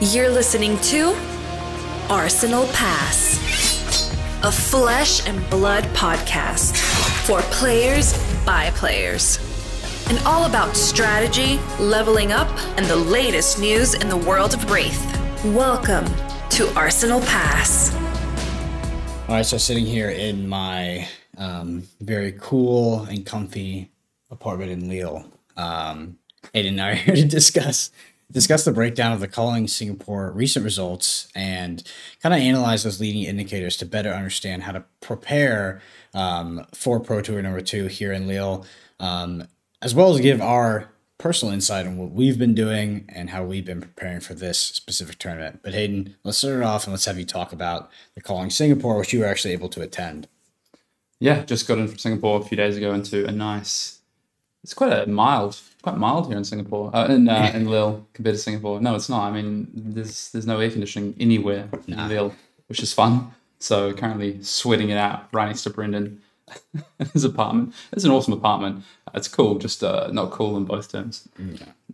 You're listening to Arsenal Pass, a flesh and blood podcast for players by players, and all about strategy, leveling up, and the latest news in the world of Wraith. Welcome to Arsenal Pass. All right, so sitting here in my very cool and comfy apartment in Lille, Hayden and I are here to discuss the breakdown of the Calling Singapore recent results and kind of analyze those leading indicators to better understand how to prepare for Pro Tour number 2 here in Lille, as well as give our personal insight on what we've been doing and how we've been preparing for this specific tournament. But Hayden, let's start it off and let's have you talk about the Calling Singapore, which you were actually able to attend. Yeah, just got in from Singapore a few days ago into a nice... It's quite mild here in Singapore, in Lille compared to Singapore. No, it's not. I mean, there's no air conditioning anywhere in Lille, which is fun. So currently sweating it out right next to Brendan in his apartment. It's an awesome apartment. It's cool, just not cool in both terms.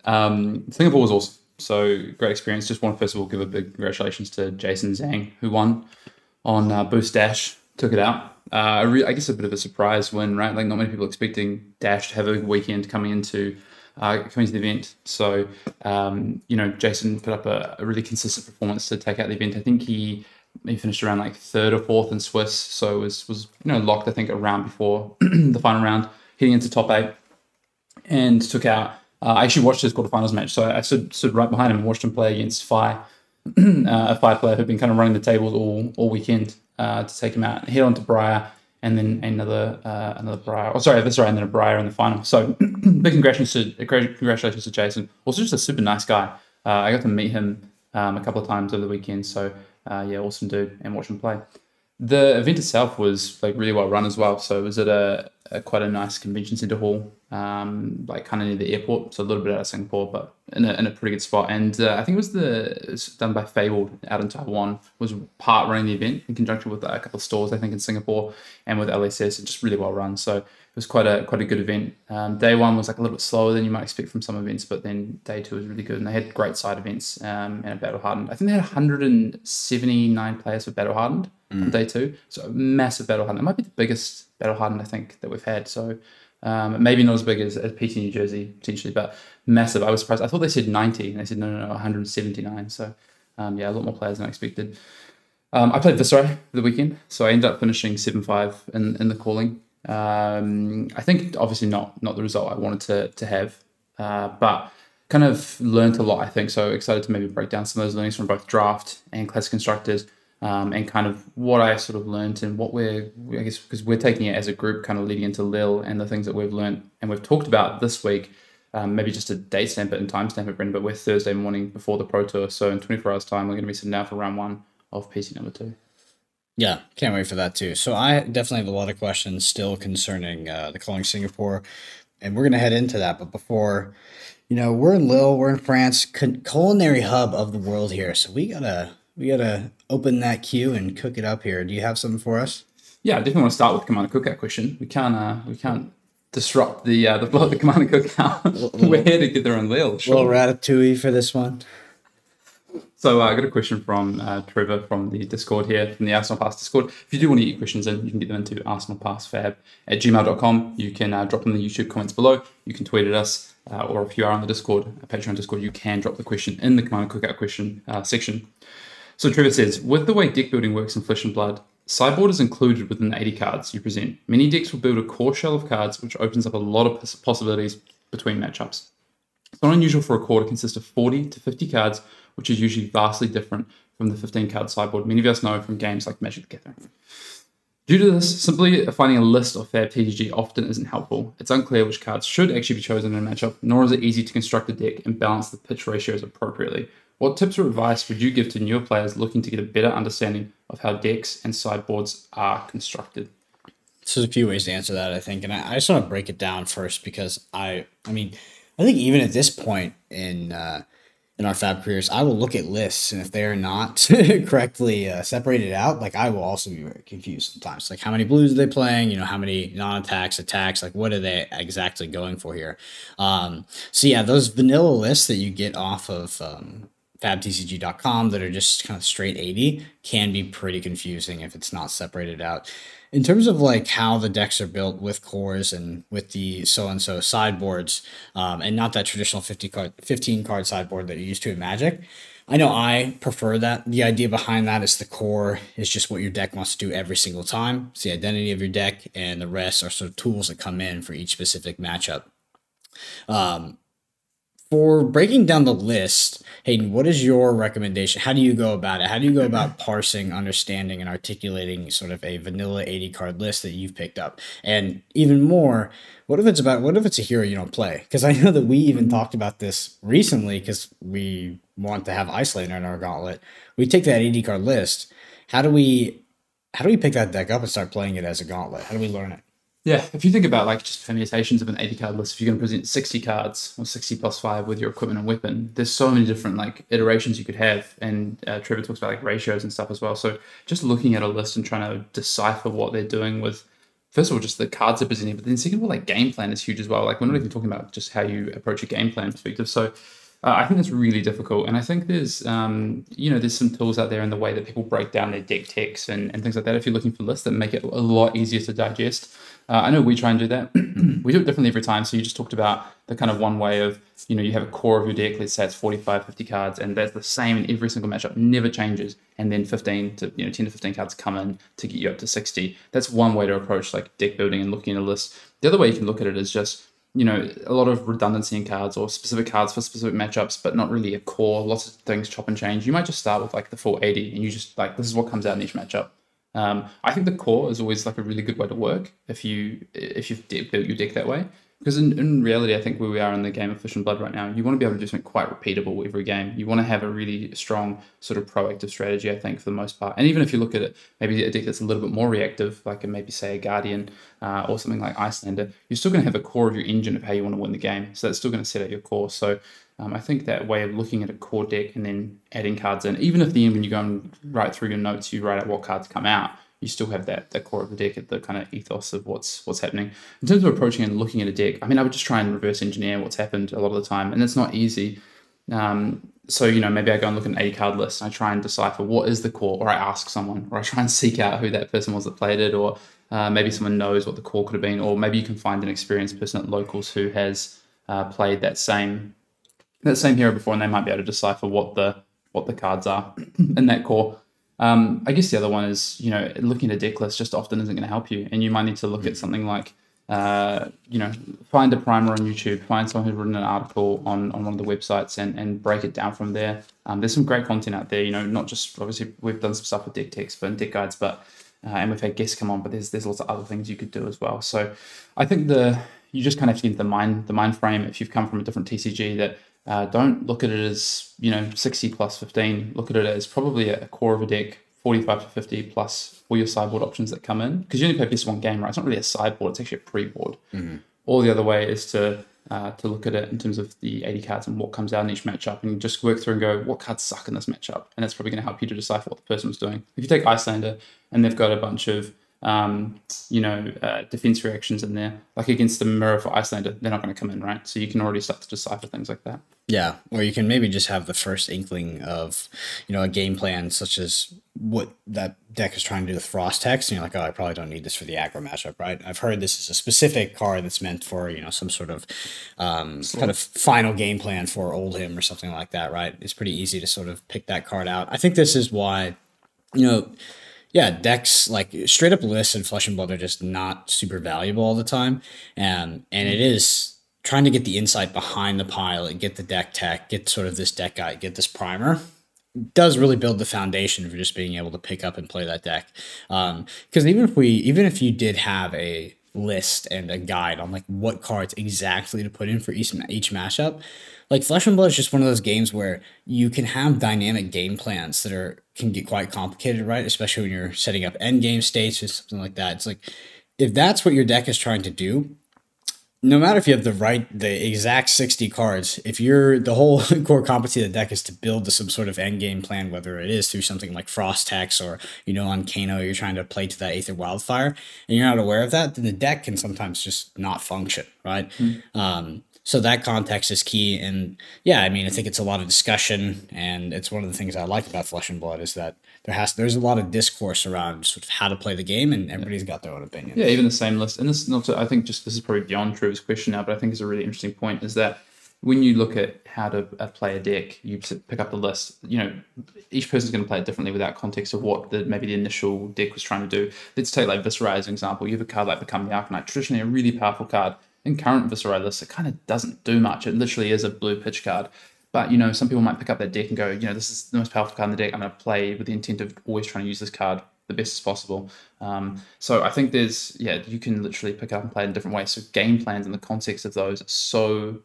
Singapore was awesome. So great experience. Just want to first of all give a big congratulations to Jason Zhang, who won on Boost Dash, took it out. I guess a bit of a surprise win, right? Like not many people expecting Dash to have a big weekend coming into the event. So, Jason put up a really consistent performance to take out the event. I think he finished around like 3rd or 4th in Swiss. So it was locked, I think, a round before the final round, heading into top 8 and took out. I actually watched his quarterfinals match. So I stood right behind him and watched him play against Phi, a Phi player who'd been kind of running the tables all weekend. To take him out, head on to Briar, and then another Briar. And then a Briar in the final. So big congratulations to Jason. Also, just a super nice guy. I got to meet him a couple of times over the weekend. So awesome dude, and watch him play. The event itself was like really well run as well. So it was at quite a nice convention center hall, like kind of near the airport, so a little bit out of Singapore, but in a pretty good spot. And I think it was done by Fabled out in Taiwan, was part running the event in conjunction with a couple of stores, I think, in Singapore and with LSS. Just really well run. So it was quite a good event. Day 1 was like a little bit slower than you might expect from some events, but then day 2 was really good. And they had great side events and a Battle Hardened. I think they had 179 players for Battle Hardened on day 2. So a massive Battle Hardened. It might be the biggest Battle Hardened I think that we've had. So maybe not as big as PT New Jersey potentially, but massive. I was surprised. I thought they said 90 and they said no, 179. So a lot more players than I expected. I played Viceroy for the weekend, so I ended up finishing 7-5 in the calling. I think obviously not the result I wanted to have, but kind of learned a lot, I think. So excited to maybe break down some of those learnings from both draft and classic constructors, and kind of what I sort of learned and what I guess because we're taking it as a group kind of leading into Lille and the things that we've learned and we've talked about this week, maybe just a date stamp it and time stamp it, Brendan, but we're Thursday morning before the Pro Tour. So in 24 hours time, we're going to be sitting down for round 1 of PC number 2. Yeah, can't wait for that too. So I definitely have a lot of questions still concerning the Calling Singapore, and we're going to head into that. But before, we're in Lille, we're in France, culinary hub of the world here. So we gotta open that queue and cook it up here. Do you have something for us? Yeah, I definitely want to start with the Commander Cookout question. We can't disrupt the flow of the Commander Cookout. We're here to get there in Lille. Sure. Little ratatouille for this one. So I got a question from Trevor from the Discord here, from the Arsenal Pass Discord. If you do want to get your questions in, you can get them into arsenalpassfab@gmail.com. You can drop them in the YouTube comments below. You can tweet at us, or if you are on the Discord, Patreon Discord, you can drop the question in the Commander Cookout question section. So Trevor says, with the way deck building works in Flesh and Blood, sideboard is included within the 80 cards you present. Many decks will build a core shell of cards, which opens up a lot of possibilities between matchups. It's not unusual for a core to consist of 40 to 50 cards, which is usually vastly different from the 15-card sideboard many of us know from games like Magic the Gathering. Due to this, simply finding a list of Fab TGG often isn't helpful. It's unclear which cards should actually be chosen in a matchup, nor is it easy to construct a deck and balance the pitch ratios appropriately. What tips or advice would you give to newer players looking to get a better understanding of how decks and sideboards are constructed? So there's a few ways to answer that, I think. And I just want to break it down first because I think even at this point in our Fab careers, I will look at lists, and if they are not correctly separated out, like I will also be very confused sometimes. Like how many blues are they playing? How many non-attacks, attacks? Like what are they exactly going for here? So yeah, those vanilla lists that you get off of fabtcg.com that are just kind of straight 80 can be pretty confusing if it's not separated out. In terms of like how the decks are built with cores and with the so-and-so sideboards, and not that traditional 15 card sideboard that you're used to in Magic, I know I prefer that. The idea behind that is the core is just what your deck wants to do every single time. It's the identity of your deck, and the rest are sort of tools that come in for each specific matchup. For breaking down the list, Hayden, what is your recommendation? How do you go about it? How do you go about parsing, understanding, and articulating sort of a vanilla 80 card list that you've picked up? And even more, what if it's a hero you don't play? Because I know that we even talked about this recently because we want to have Icelander in our gauntlet. We take that 80 card list. How do we pick that deck up and start playing it as a gauntlet? How do we learn it? Yeah, if you think about like just permutations of an 80 card list, if you're going to present 60 cards or 60 plus 5 with your equipment and weapon, there's so many different like iterations you could have. And Trevor talks about like ratios and stuff as well. So just looking at a list and trying to decipher what they're doing with, first of all, just the cards they're presenting, but then second of all, like game plan is huge as well. Like we're not even talking about just how you approach a game plan perspective. So I think that's really difficult. And I think there's, there's some tools out there in the way that people break down their deck text and things like that. If you're looking for lists that make it a lot easier to digest. I know we try and do that. We do it differently every time. So you just talked about the kind of one way of, you have a core of your deck, let's say it's 45, 50 cards, and that's the same in every single matchup, never changes. And then 10 to 15 cards come in to get you up to 60. That's one way to approach like deck building and looking at a list. The other way you can look at it is just, a lot of redundancy in cards or specific cards for specific matchups, but not really a core. Lots of things chop and change. You might just start with like the full 80 and you just like, this is what comes out in each matchup. I think the core is always like a really good way to work if you've built your deck that way. Because in reality, I think where we are in the game of Flesh and Blood right now, you want to be able to do something quite repeatable every game. You want to have a really strong sort of proactive strategy, I think, for the most part. And even if you look at it, maybe a deck that's a little bit more reactive, like maybe say a Guardian or something like Icelander, you're still going to have a core of your engine of how you want to win the game. So that's still going to set out your core. So I think that way of looking at a core deck and then adding cards in, even if when you go and write through your notes, you write out what cards come out, you still have that core of the deck at the kind of ethos of what's happening. In terms of approaching and looking at a deck, I would just try and reverse engineer what's happened a lot of the time, and it's not easy. So, maybe I go and look at an 80 card list and I try and decipher what is the core, or I ask someone, or I try and seek out who that person was that played it, or maybe someone knows what the core could have been, or maybe you can find an experienced person at locals who has played that same hero before, and they might be able to decipher what the cards are in that core. I guess the other one is, looking at a deck list just often isn't going to help you. And you might need to look at something like, find a primer on YouTube, find someone who's written an article on one of the websites and break it down from there. There's some great content out there, not just, obviously we've done some stuff with deck text and deck guides, but, and we've had guests come on, but there's lots of other things you could do as well. So I think you just kind of have to get the mind frame if you've come from a different TCG that, don't look at it as, 60 plus 15. Look at it as probably a core of a deck, 45 to 50 plus all your sideboard options that come in. Because you only play this one game, right? It's not really a sideboard, it's actually a pre-board. Mm-hmm. Or the other way is to look at it in terms of the 80 cards and what comes out in each matchup, and just work through and go, what cards suck in this matchup? And that's probably going to help you to decipher what the person was doing. If you take Icelander and they've got a bunch of defense reactions in there, like against the mirror for Icelander, they're not going to come in, right? So you can already start to decipher things like that. Yeah, or you can maybe just have the first inkling of, a game plan such as what that deck is trying to do with Frost Hex, and you're like, oh, I probably don't need this for the aggro matchup, right? I've heard this is a specific card that's meant for, some sort of kind of final game plan for Oldhim or something like that, right? It's pretty easy to sort of pick that card out. I think this is why, decks like straight up lists in Flesh and Blood are just not super valuable all the time, and it is trying to get the insight behind the pilot, get the deck tech, get sort of this deck guide, get this primer, does really build the foundation for just being able to pick up and play that deck. Because even if you did have a list and a guide on like what cards exactly to put in for each matchup, like Flesh and Blood is just one of those games where you can have dynamic game plans that can get quite complicated, right? Especially when you're setting up end game states or something like that. It's like, if that's what your deck is trying to do, no matter if you have the exact 60 cards, if the whole core competency of the deck is to build some sort of end game plan, whether it is through something like Frost Hex or, on Kano, you're trying to play to that Aether Wildfire, and you're not aware of that, then the deck can sometimes just not function, right? Mm-hmm. So that context is key. And yeah, I mean, I think it's a lot of discussion, and it's one of the things I like about Flesh and Blood is that there's a lot of discourse around sort of how to play the game, and everybody's got their own opinion. Yeah, even the same list. And this, I think this is probably beyond Trevor's question now, but I think it's a really interesting point is that when you look at how to play a deck, you pick up the list, each person's going to play it differently without context of what maybe the initial deck was trying to do. Let's take like Viscerai as an example. You have a card like Become the Arcanite, traditionally a really powerful card. In current Viscerai lists, it kind of doesn't do much. It literally is a blue pitch card. But, some people might pick up that deck and go, this is the most powerful card in the deck. I'm going to play with the intent of always trying to use this card the best as possible. So I think you can literally pick up and play it in different ways. So game plans and the context of those are so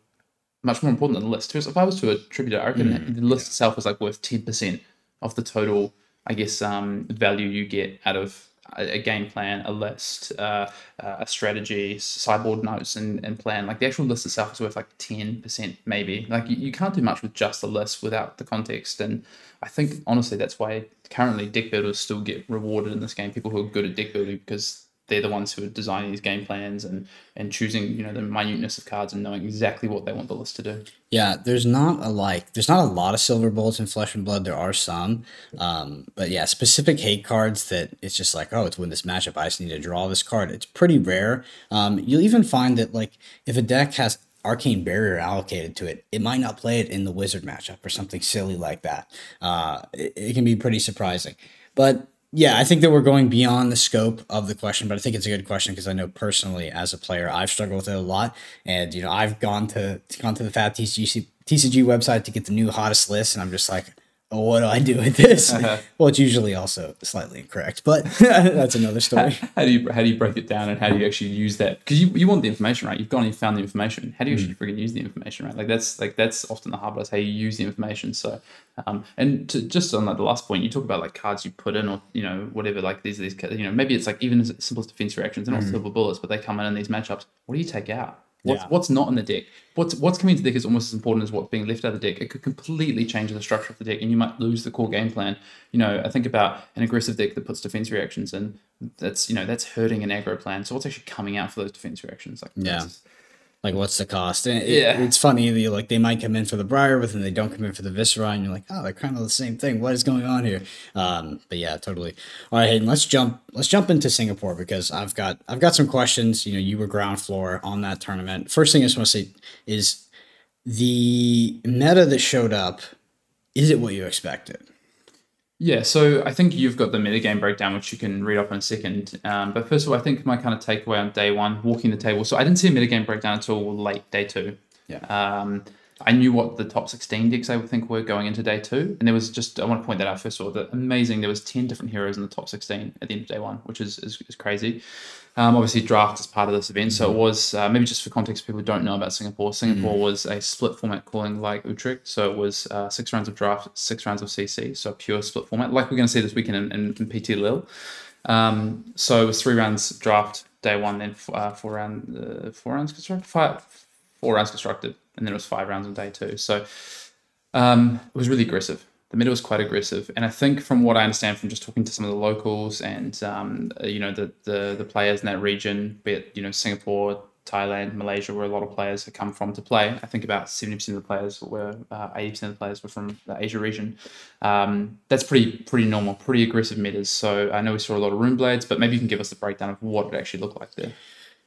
much more important than the list. If I was to attribute it, I reckon the list itself is like worth 10% of the total, I guess, value you get out of a game plan, a list, a strategy, sideboard notes, and plan. Like the actual list itself is worth like 10% maybe. Like you can't do much with just the list without the context. And I think honestly that's why currently deck builders still get rewarded in this game. People who are good at deck building because they're the ones who are designing these game plans and choosing, the minuteness of cards and knowing exactly what they want the list to do. Yeah, there's not a lot of silver bullets in Flesh and Blood. There are some, but yeah, specific hate cards that it's just like, oh, to win this matchup, I just need to draw this card. It's pretty rare. You'll even find that like if a deck has Arcane Barrier allocated to it, it might not play it in the Wizard matchup or something silly like that. It can be pretty surprising, but. Yeah, I think that we're going beyond the scope of the question, but I think it's a good question because I know personally as a player, I've struggled with it a lot. And, I've gone to the Fat TCG website to get the new hottest list, and I'm just like, oh, what do I do with this? Well, it's usually also slightly incorrect, but that's another story. How do you break it down and how do you actually use that? Because you want the information, right? You've gone and you found the information. How do you actually freaking use the information, right? That's often the hard part, is how you use the information. So, just on like the last point, you talk about like cards you put in or, whatever, like these, maybe it's like even as simple as defense reactions and all silver bullets, but they come in these matchups. What do you take out? What's not in the deck? What's coming into the deck is almost as important as what's being left out of the deck. It could completely change the structure of the deck, and you might lose the core game plan. I think about an aggressive deck that puts defense reactions in. That's hurting an aggro plan. So what's actually coming out for those defense reactions? Like, what's the cost? And it's funny that they might come in for the Briar, but then they don't come in for the Viscerai, and you're like, oh, they're kind of the same thing. What is going on here? But yeah, totally. All right, Hayden, let's jump into Singapore because I've got some questions. You were ground floor on that tournament. First thing I just want to say is the meta that showed up. Is it what you expected? Yeah, so I think you've got the metagame breakdown, which you can read off in a second. But first of all, I think my kind of takeaway on day one, walking the table. So I didn't see a metagame breakdown until late day two. Yeah. I knew what the top 16 decks I would think were going into day two. And there was I want to point that out first of all, that amazing, there was 10 different heroes in the top 16 at the end of day one, which is crazy. Obviously draft is part of this event. So it was, maybe just for context, people who don't know about Singapore. Singapore was a split format calling like Utrecht. So it was 6 rounds of draft, 6 rounds of CC. So a pure split format, like we're going to see this weekend in PT Lille. So it was 3 rounds draft day one, then 4 rounds constructed, and then it was 5 rounds on day two. So it was really aggressive. The meta was quite aggressive, and I think from what I understand from just talking to some of the locals and the players in that region, be it Singapore, Thailand, Malaysia, where a lot of players have come from to play. I think about 70% of the players were 80% of the players were from the Asia region. That's pretty normal, pretty aggressive metas. So I know we saw a lot of Rune Blades, but maybe you can give us the breakdown of what it actually looked like there.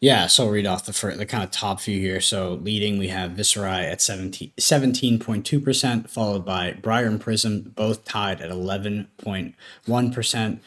Yeah, so I'll read off the kind of top few here. So leading, we have Viscerai at 17.2%, followed by Briar and Prism, both tied at 11.1%.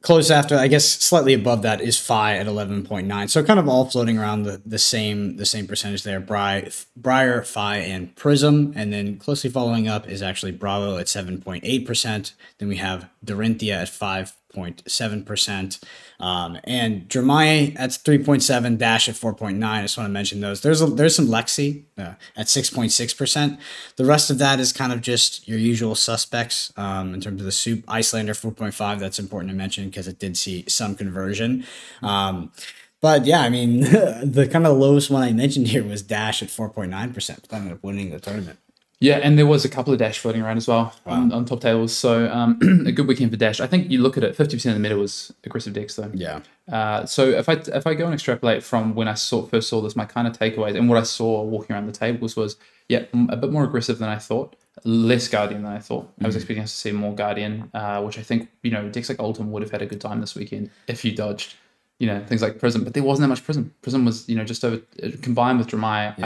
Close after, I guess, slightly above that is Phi at 11.9. So kind of all floating around the same percentage there. Briar, Phi, and Prism, and then closely following up is actually Bravo at 7.8%. Then we have Dorinthia at 5.7%. And Jeremiah at 3.7, Dash at 4.9. I just want to mention those. There's some Lexi at 6.6%. The rest of that is kind of just your usual suspects in terms of the soup. Icelander 4.5. That's important to mention because it did see some conversion. But yeah, I mean, the kind of lowest one I mentioned here was Dash at 4.9%. But ended up winning the tournament. Yeah, and there was a couple of Dash floating around as well on top tables. So a good weekend for Dash. I think you look at it, 50% of the meta was aggressive decks though. Yeah. So if I go and extrapolate from when I first saw this, my kind of takeaways and what I saw walking around the tables was, a bit more aggressive than I thought, less Guardian than I thought. I was expecting us to see more Guardian, which I think, decks like Oldhim would have had a good time this weekend if you dodged, things like Prism. But there wasn't that much Prism. Prism was, just over, combined with Dramai,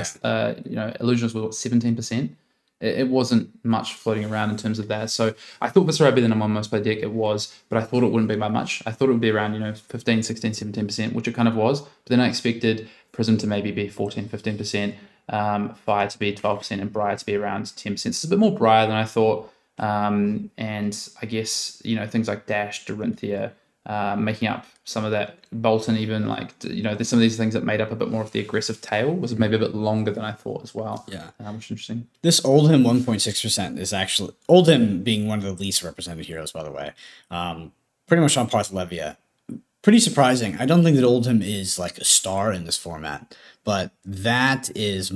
Illusionist was 17%. It wasn't much floating around in terms of that. So I thought Viscera would be the number one most played deck. It was, but I thought it wouldn't be by much. I thought it would be around, 15, 16, 17%, which it kind of was. But then I expected Prism to maybe be 14, 15%, Fire to be 12%, and Briar to be around 10%. It's a bit more Briar than I thought. And I guess, things like Dash, Dorinthia, making up some of that. Bolton even, there's some of these things that made up a bit more of the aggressive tail was maybe a bit longer than I thought as well. Yeah. Which is interesting. This Oldhim 1.6% is actually, Oldhim being one of the least represented heroes, by the way. Pretty much on par with Levia. Pretty surprising. I don't think that Oldhim is like a star in this format, but that is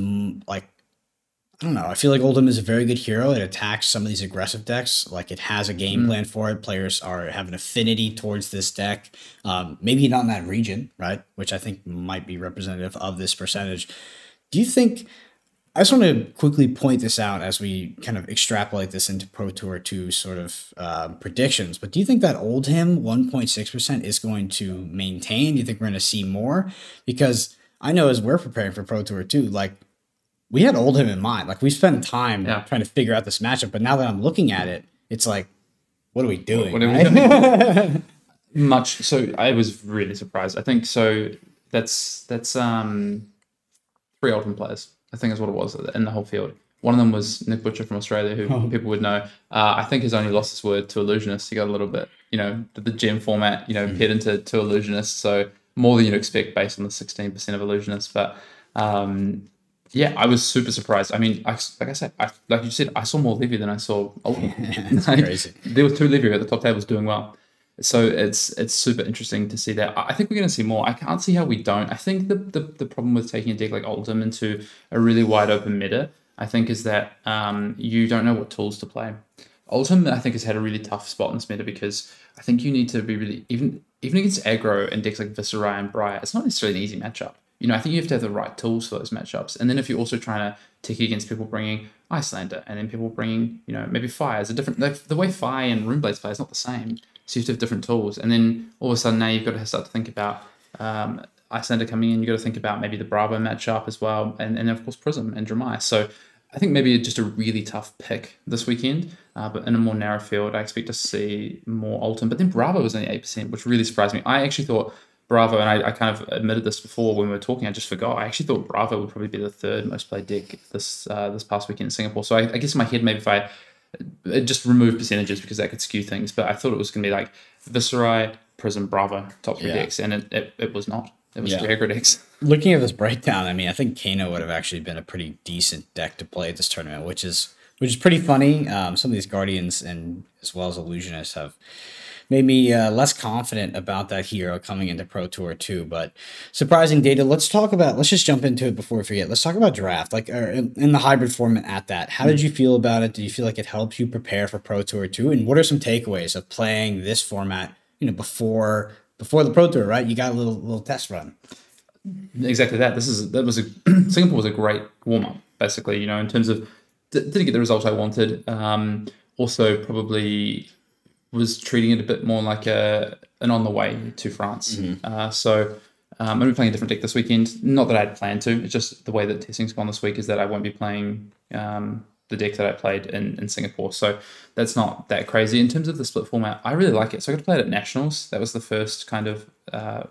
I don't know. I feel like Oldhim is a very good hero. It attacks some of these aggressive decks. Like it has a game plan for it. Players have an affinity towards this deck. Maybe not in that region, right? Which I think might be representative of this percentage. Do you think, I just want to quickly point this out as we kind of extrapolate this into Pro Tour 2 sort of predictions, but do you think that Oldhim 1.6% is going to maintain? Do you think we're going to see more? Because I know as we're preparing for Pro Tour 2, we had Oldhim in mind. We spent time trying to figure out this matchup, but now that I'm looking at it, it's like, what are we doing? What are we doing? So I was really surprised. I think so. That's 3 Oldhim players, I think is what it was in the whole field. One of them was Nick Butcher from Australia, who people would know. I think he's only lost his word to Illusionist. He got a little bit, the gem format, head into Illusionist. So more than you'd expect based on the 16% of Illusionists. But I was super surprised. I mean, like you said, I saw more Levy than I saw Oldhim. That's crazy. There were 2 Levy at the top tables doing well. So it's super interesting to see that. I think we're going to see more. I can't see how we don't. I think the problem with taking a deck like Oldhim into a really wide open meta, I think, is that you don't know what tools to play. Oldhim, I think, has had a really tough spot in this meta because I think you need to be really, even against aggro and decks like Viscera and Briar, it's not necessarily an easy matchup. I think you have to have the right tools for those matchups. And then if you're also trying to tick against people bringing Icelander and then people bringing, maybe Fire is a different, the way Fire and Runeblades play is not the same. So you have to have different tools. And then all of a sudden now you've got to start to think about Icelander coming in. You've got to think about maybe the Bravo matchup as well. And then of course Prism and Dramai. So I think maybe just a really tough pick this weekend. But in a more narrow field, I expect to see more Oldhim. But then Bravo was only 8%, which really surprised me. I actually thought Bravo, and I kind of admitted this before when we were talking, I just forgot. I actually thought Bravo would probably be the 3rd most played deck this past weekend in Singapore. So I guess in my head, maybe if I just remove percentages because that could skew things, but I thought it was going to be like Viscera, Prism, Bravo, top 3 decks, and it was not. It was 3 aggro decks. Looking at this breakdown, I mean, I think Kano would have actually been a pretty decent deck to play at this tournament, which is pretty funny. Some of these Guardians and as well as Illusionists have made me less confident about that hero coming into Pro Tour 2. But surprising data. Let's just jump into it before we forget. Let's talk about draft, in the hybrid format at that. How did you feel about it? Did you feel like it helped you prepare for Pro Tour 2? And what are some takeaways of playing this format, before the Pro Tour, right? You got a little test run. Exactly that. Singapore was a great warm-up, basically, in terms of didn't get the result I wanted. Also probably was treating it a bit more like an on the way to France. So I'm going to be playing a different deck this weekend. Not that I had planned to. It's just the way that testing's gone this week is that I won't be playing the deck that I played in Singapore. So that's not that crazy. In terms of the split format, I really like it. So I got to play it at Nationals. That was the first kind of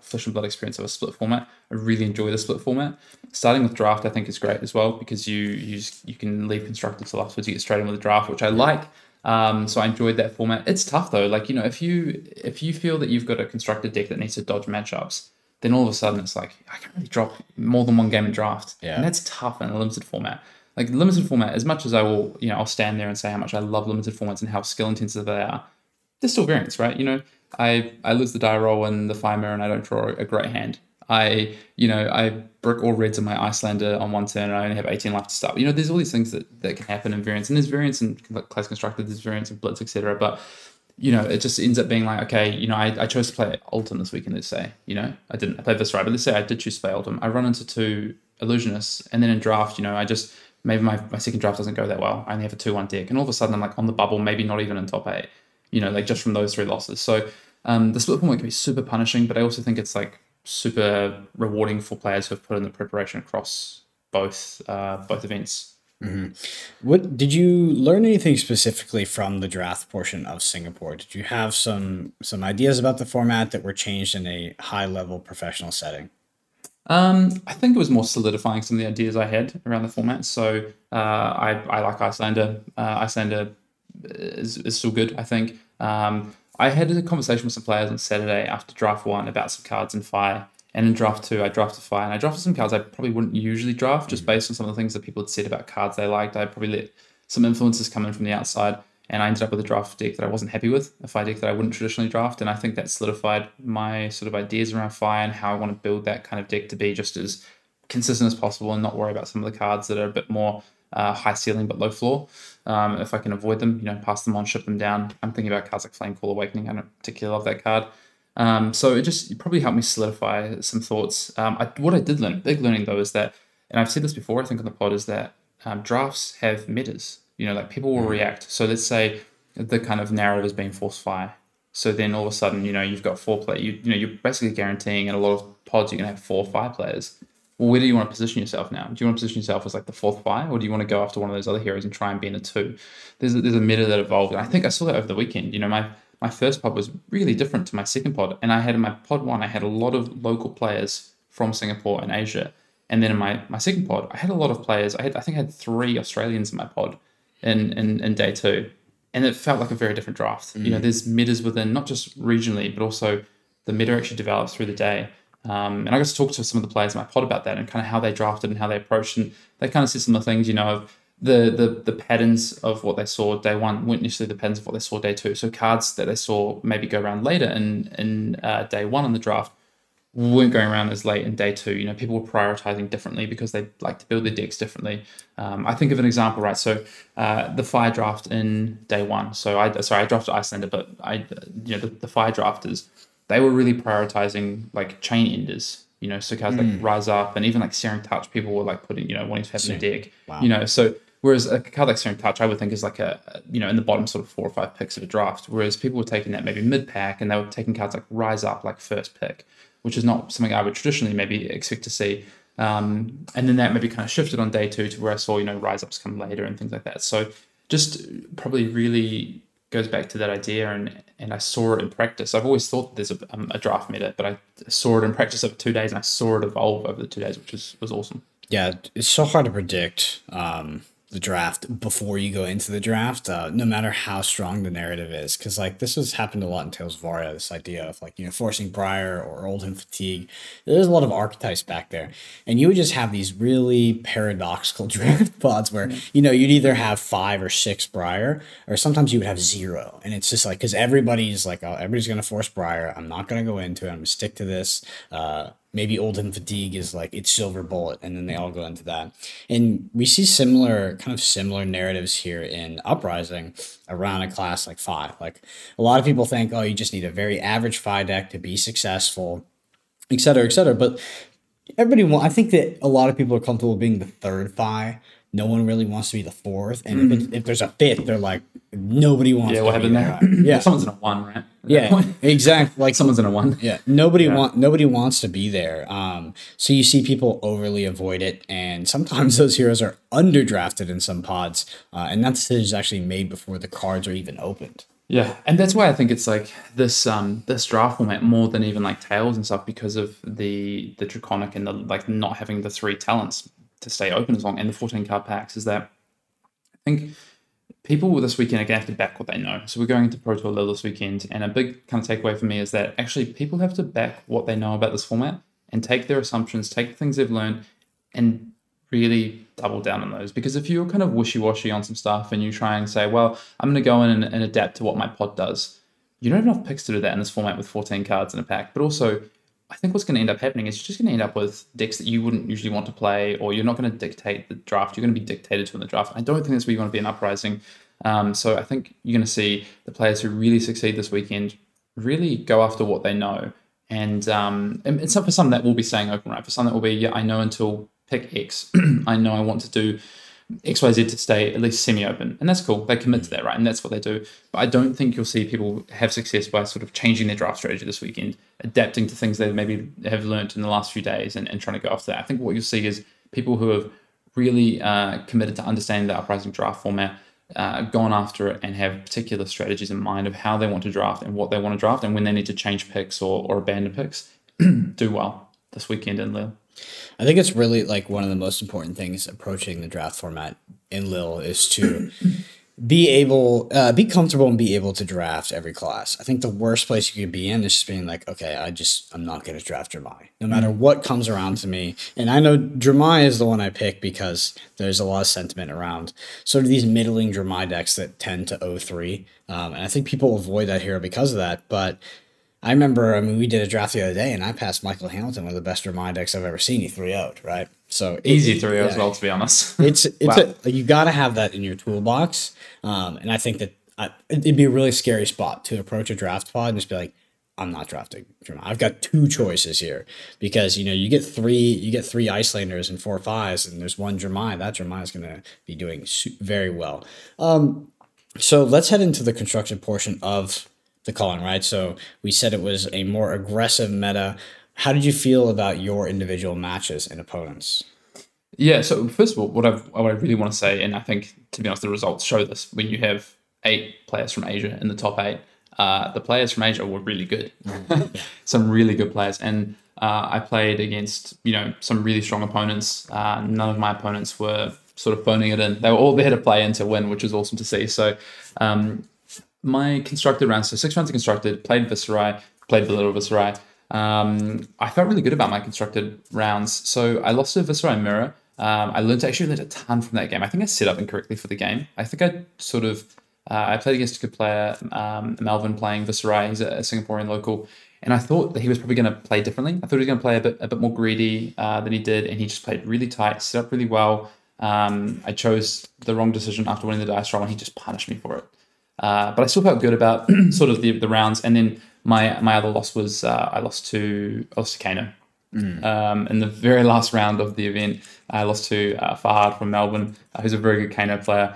flesh and blood experience of a split format. I really enjoy the split format. Starting with draft, I think is great as well because you can leave constructed till afterwards. You get straight in with the draft, which I like. So I enjoyed that format. It's tough though. If you feel that you've got a constructed deck that needs to dodge matchups, then all of a sudden it's like, I can't really drop more than one game in draft. Yeah. And that's tough in a limited format. Limited format, as much as I will, I'll stand there and say how much I love limited formats and how skill intensive they are, there's still variance, right? I lose the die roll and the fire mirror and I don't draw a great hand. I brick all reds in my Icelander on one turn and I only have 18 life to start. There's all these things that can happen in variance. And there's variance in class constructed, there's variance in blitz, etc. But it just ends up being like, okay, I chose to play Ultim this weekend, let's say, I didn't. I played Viscerai, but let's say I did choose to play Ultim. I run into 2 Illusionists, and then in draft, maybe my second draft doesn't go that well. I only have a 2-1 deck, and all of a sudden I'm like on the bubble, maybe not even in top 8, like just from those 3 losses. So the split format can be super punishing, but I also think it's like super rewarding for players who have put in the preparation across both events. Mm-hmm. What did you learn anything specifically from the draft portion of Singapore? Did you have some ideas about the format that were changed in a high level professional setting? I think it was more solidifying some of the ideas I had around the format. So I like Icelander. Icelander is still good, I think. I had a conversation with some players on Saturday after draft 1 about some cards in Fire. And in draft 2, I drafted Fire, and I drafted some cards I probably wouldn't usually draft, just based on some of the things that people had said about cards they liked. I probably let some influences come in from the outside, and I ended up with a draft deck that I wasn't happy with, a Fire deck that I wouldn't traditionally draft, and I think that solidified my sort of ideas around Fire and how I want to build that kind of deck to be just as consistent as possible and not worry about some of the cards that are a bit more high ceiling but low floor. If I can avoid them, pass them on, ship them down. I'm thinking about cards like Flamecall Awakening. I don't particularly love that card. So it probably helped me solidify some thoughts. What I did learn, big learning though, is that, and I've said this before, I think on the pod, is that drafts have metas. Like people will react. So let's say the kind of narrative is being Force Fire. So then all of a sudden, you've got 4 players. You're basically guaranteeing in a lot of pods you're gonna have 4 Fire players. Well, where do you want to position yourself now? Do you want to position yourself as like the 4th Fire, or do you want to go after one of those other heroes and try and be in a 2? There's a meta that evolved, and I think I saw that over the weekend. My first pod was really different to my second pod, and I had in my pod 1, I had a lot of local players from Singapore and Asia, and then in my second pod, I had a lot of players. I think I had 3 Australians in my pod in day 2, and it felt like a very different draft. There's metas within, not just regionally, but also the meta actually develops through the day. And I got to talk to some of the players in my pod about that and kind of how they drafted and how they approached, and they kind of said some of the things, of the patterns of what they saw day 1 weren't necessarily the patterns of what they saw day 2. So cards that they saw maybe go around later in day 1 in the draft weren't going around as late in day 2. People were prioritizing differently because they like to build their decks differently. I think of an example, right? So the Fire draft in day 1. So I drafted Icelander, but the Fire drafters, they were really prioritizing like chain enders. So cards like Rise Up and even like Searing Touch, people were like putting, wanting to have in their deck. Wow. So whereas a card like Searing Touch, I would think is like in the bottom sort of 4 or 5 picks of a draft. Whereas people were taking that maybe mid pack, and they were taking cards like Rise Up like first pick, which is not something I would traditionally maybe expect to see. And then that maybe kind of shifted on day 2 to where I saw, Rise Ups come later and things like that. So just probably really goes back to that idea, and I saw it in practice. I've always thought there's a draft meta, but I saw it in practice over 2 days, and I saw it evolve over the 2 days, which was awesome. Yeah, it's so hard to predict the draft before you go into the draft, no matter how strong the narrative is. Because like this has happened a lot in Tales of Varia, this idea of like, forcing Briar or Old and Fatigue. There's a lot of archetypes back there. And you would just have these really paradoxical draft pods where, you'd either have 5 or 6 Briar, or sometimes you would have 0. And it's just like, because everybody's like, oh, everybody's going to force Briar. I'm not going to go into it. I'm going to stick to this. Maybe Old and Fatigue is like it's Silver Bullet, and then they all go into that. And we see similar narratives here in Uprising around a class like 5. Like a lot of people think, oh, you just need a very average 5 deck to be successful, et cetera, et cetera. But I think that a lot of people are comfortable being the 3rd 5. No one really wants to be the 4th. And if there's a 5th, they're like, nobody wants to be there. Yeah, someone's in a 1, right? Yeah, exactly. Like someone's in a 1. Yeah, nobody wants to be there. So you see people overly avoid it, and sometimes those heroes are underdrafted in some pods, and that decision is actually made before the cards are even opened. Yeah, and that's why I think it's like this draft format more than even like Tails and stuff, because of the Draconic and the like not having the 3 talents to stay open as long, and the 14 card packs, is that I think people this weekend are going to have to back what they know. So we're going into Pro Tour Lille this weekend, and a big kind of takeaway for me is that actually people have to back what they know about this format and take their assumptions, take the things they've learned, and really double down on those. Because if you're kind of wishy-washy on some stuff and you try and say, well, I'm going to go in and adapt to what my pod does, you don't have enough picks to do that in this format with 14 cards in a pack. But also, I think what's going to end up happening is you're just going to end up with decks that you wouldn't usually want to play, or you're not going to dictate the draft. You're going to be dictated to in the draft. I don't think that's where you want to be in Uprising. So I think you're going to see the players who really succeed this weekend really go after what they know. And it's not for some that will be staying open, right? For some that will be, yeah, I know until pick X. I know I want to do XYZ to stay at least semi-open. And that's cool. They commit to that, right? And that's what they do. But I don't think you'll see people have success by sort of changing their draft strategy this weekend, adapting to things they maybe have learned in the last few days and trying to go after that. I think what you'll see is people who have really committed to understanding the Uprising draft format, gone after it and have particular strategies in mind of how they want to draft and what they want to draft and when they need to change picks or abandon picks, do well this weekend in Lille. I think it's really like one of the most important things approaching the draft format in Lille is to be comfortable and be able to draft every class. I think the worst place you could be in is just being like, okay, I'm not going to draft Dramai, no matter what comes around to me. And I know Dramai is the one I pick because there's a lot of sentiment around sort of these middling Dramai decks that tend to 0-3. And I think people avoid that hero because of that. But I remember, we did a draft the other day, and I passed Michael Hamilton, one of the best Dramai decks I've ever seen. He 3-0'd, right? So easy 3-0 as well, to be honest. It's Wow. you got to have that in your toolbox, and I think that it'd be a really scary spot to approach a draft pod and just be like, I'm not drafting Dramai. I've got two choices here because you get three Icelanders and 4 5s, and there's one Dramai. That Dramai is going to be doing very well. So let's head into the construction portion of the calling, right? So we said it was a more aggressive meta. How did you feel about your individual matches and opponents? Yeah, so first of all, what I really want to say, and I think, to be honest, the results show this, when you have 8 players from Asia in the top 8, the players from Asia were really good. Some really good players. And I played against, some really strong opponents. None of my opponents were sort of phoning it in. They were all there to play in to win, which was awesome to see. So my constructed rounds, so 6 rounds of constructed, played Viserai, played the little Viserai. I felt really good about my constructed rounds. So I lost to Viserai Mirror. I learned a ton from that game. I think I set up incorrectly for the game. I think I played against a good player, Melvin, playing Viserai. He's a Singaporean local. And I thought that he was probably going to play differently. I thought he was going to play a bit more greedy than he did. And he just played really tight, set up really well. I chose the wrong decision after winning the dice roll, and he just punished me for it. But I still felt good about sort of the rounds. And then my other loss was I lost to Kano. In the very last round of the event, I lost to Fahad from Melbourne, who's a very good Kano player.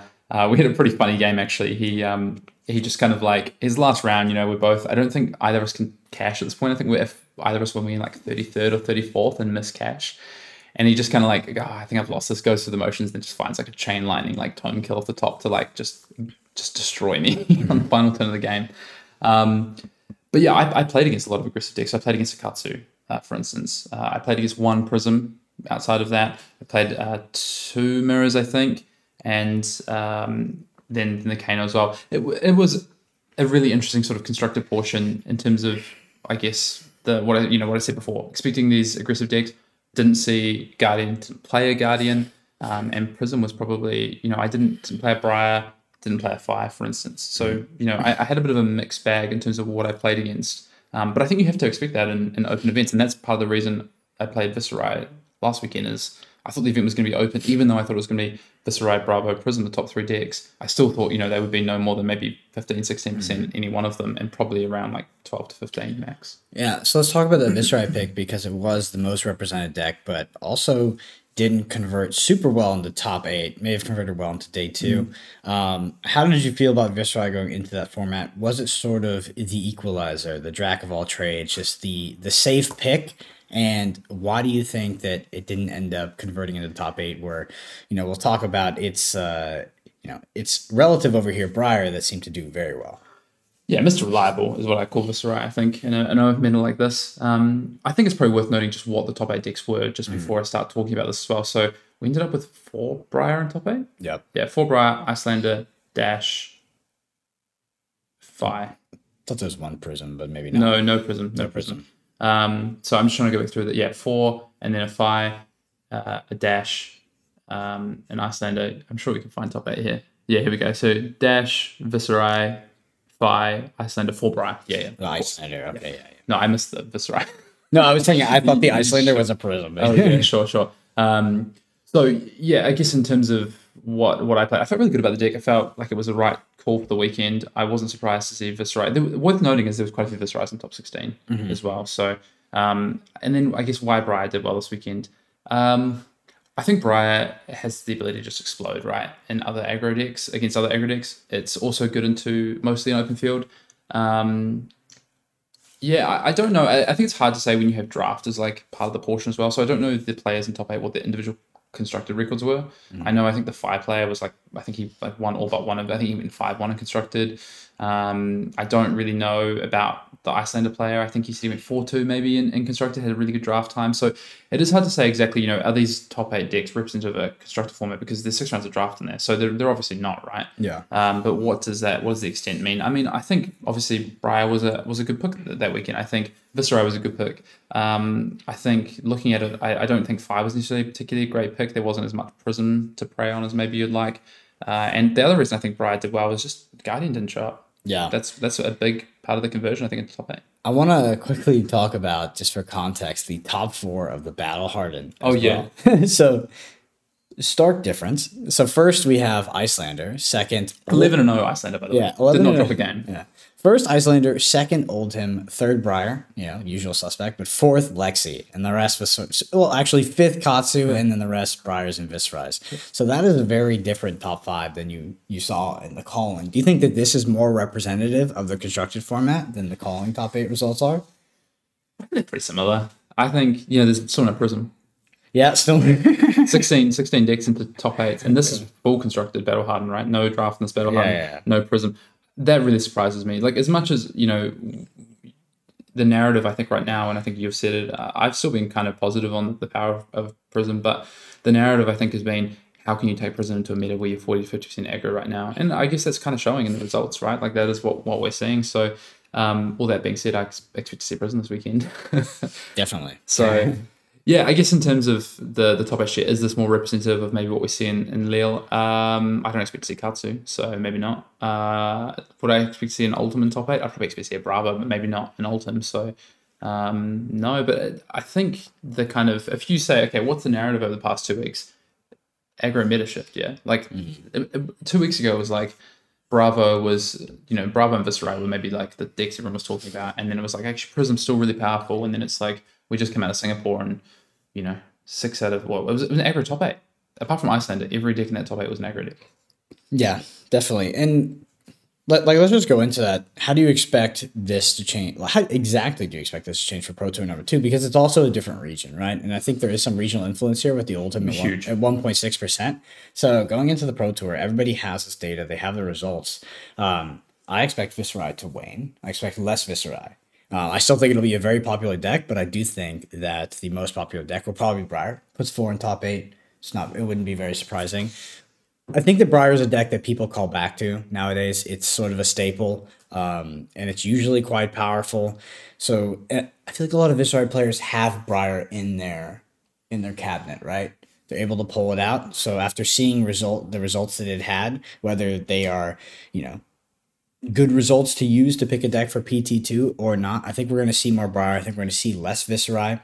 We had a pretty funny game, actually. He just kind of like, his last round, we're both, I don't think either of us can cash at this point. I think if either of us were in like 33rd or 34th and miss cash. And he just kind of like, I think I've lost this, goes through the motions, and then just finds like a chain lightning, like tome kill off the top to like just destroy me on the final turn of the game. But yeah, I played against a lot of aggressive decks. I played against Akatsu, for instance. I played against 1 Prism. Outside of that, I played 2 Mirrors, I think, and then the Kano as well. It was a really interesting sort of constructive portion in terms of, I guess, what I said before, expecting these aggressive decks. Didn't see Guardian, didn't play a Guardian, and Prism was probably, I didn't play a Briar, didn't play a Fire, for instance. So, I had a bit of a mixed bag in terms of what I played against. But I think you have to expect that in open events, and that's part of the reason I played Viserai last weekend is I thought the event was going to be open, even though I thought it was going to be Viserai, Bravo, Prism, the top 3 decks. I still thought, they would be no more than maybe 15, 16% any one of them, and probably around like 12 to 15 max. Yeah, so let's talk about the Viserai pick because it was the most represented deck, but also didn't convert super well into top 8, may have converted well into day 2. How did you feel about Viserai going into that format? Was it sort of the equalizer, the jack of all trades, just the safe pick? And why do you think that it didn't end up converting into the top 8 where, we'll talk about its relative over here, Briar, that seemed to do very well? Yeah, Mr. Reliable is what I call Viserai, I think, in an open like this. I think it's probably worth noting just what the top 8 decks were just before I start talking about this as well. So we ended up with 4 Briar in top 8. Yep. Yeah, 4 Briar, Icelander, Dash, Fi. I thought there was 1 Prism, but maybe not. No Prism. No Prism. So I'm just trying to go through that. Yeah, 4, and then a Fi, a Dash, an Icelander. I'm sure we can find top 8 here. Yeah, here we go. So Dash, Viserai, Fi, Icelander, 4 Briar. Yeah. The Icelander, okay, yeah. No, I missed the Viserai. No, I was saying I thought the Icelander was a Prism. Oh, yeah, sure. So, yeah, I guess in terms of what I played, I felt really good about the deck. I felt like it was the right call for the weekend. I wasn't surprised to see Viscerai. Worth noting is there was quite a few Viscerais in top 16 as well. So, and then I guess why Briar did well this weekend. I think Briar has the ability to just explode, right? In other aggro decks, against other aggro decks. It's also good into mostly an open field. Yeah, I don't know. I think it's hard to say when you have draft as like part of the portion as well. So I don't know the players in top 8, what their individual constructed records were. I think the 5 player was like, I think he like won all but one of, I think he went 5-1 in constructed. I don't really know about the Icelander player. I think he went 4-2 maybe in constructed, had a really good draft time. So it is hard to say exactly, are these top 8 decks representative of a constructed format, because there's 6 rounds of draft in there. So they're obviously not, right? Yeah. But what does the extent mean? I mean, I think obviously Briar was a good pick that weekend. I think Viscerai was a good pick. I think looking at it, I don't think 5 was necessarily a particularly great pick. There wasn't as much Prism to prey on as maybe you'd like. And the other reason I think Briar did well was just Guardian didn't show up. Yeah. That's a big part of the conversion, I think, in the top 8. I want to quickly talk about, just for context, the top 4 of the Battle Hardened. Oh, yeah. Well. So, stark difference. So, first we have Icelander. Second, 11-0 Icelander, by the way. Did not drop a game. Yeah. First, Icelander. Second, Oldhim. Third, Briar. Usual suspect. But fourth, Lexi. And the rest was, actually, fifth, Katsu. And then the rest, Briars and Viscerais. So that is a very different top 5 than you saw in the calling. Do you think that this is more representative of the constructed format than the calling top 8 results are? They're pretty similar. I think, there's still no Prism. Yeah, still 16 decks into top 8. And this is full constructed Battle Hardened, right? No draft in this Battle Hardened. No Prism. That really surprises me. Like, as much as, the narrative, I think right now, and I think you've said it, I've still been kind of positive on the power of Prism, but the narrative, I think, has been, how can you take Prism into a meta where you're 40 to 50% aggro right now? And I guess that's kind of showing in the results, right? Like, that is what we're seeing. So, all that being said, I expect to see Prism this weekend. Definitely. So... Yeah, I guess in terms of the top 8 shit, is this more representative of maybe what we see in Lille? I don't expect to see Katsu, so maybe not. Would I expect to see an Ultim in top 8? I'd probably expect to see a Bravo, but maybe not an Ultim. So no, but I think the kind of, if you say, okay, what's the narrative over the past 2 weeks? Aggro meta shift, yeah. Like 2 weeks ago it was like Bravo was, Bravo and Viscerai were maybe like the decks everyone was talking about, and then it was like, actually Prism's still really powerful, and then it's like, we just came out of Singapore and, 6 out of it was an aggro top 8. Apart from Icelander, every deck in that top 8 was an aggro deck. Yeah, definitely. And let's just go into that. How do you expect this to change? How exactly do you expect this to change for Pro Tour number 2? Because it's also a different region, right? And I think there is some regional influence here with the Ultimate at 1.6%. So going into the Pro Tour, everybody has this data. They have the results. I expect Viscerai to wane. I expect less Viscerai. I still think it'll be a very popular deck, but I do think that the most popular deck will probably be Briar. Puts 4 in top 8. It wouldn't be very surprising. I think that Briar is a deck that people call back to nowadays. It's sort of a staple, and it's usually quite powerful. So I feel like a lot of Viscerai players have Briar in their cabinet, right? They're able to pull it out. So after seeing the results that it had, whether they are, good results to use to pick a deck for PT2 or not, I think we're going to see more Briar. I think we're going to see less Viscerai.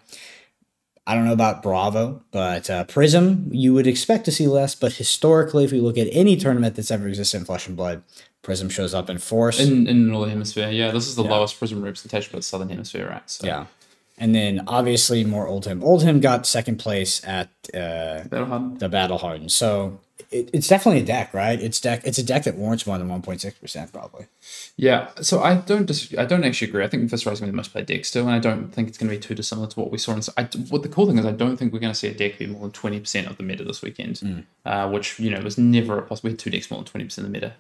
I don't know about Bravo, but Prism, you would expect to see less. But historically, if we look at any tournament that's ever existed in Flesh and Blood, Prism shows up in force. In the Northern Hemisphere, yeah. This is the lowest Prism representation for the Southern Hemisphere, right? So. Yeah. And then obviously more Oldhim. Oldhim got second place at the Battle Hardened. So it's definitely a deck, right? It's a deck that warrants more than 1.6% probably. Yeah. So I don't actually agree. I think Viscerai is going to be the most played deck still, and I don't think it's going to be too dissimilar to what we saw. What the cool thing is, I don't think we're going to see a deck be more than 20% of the meta this weekend, which was never a possibility. We had 2 decks more than 20% of the meta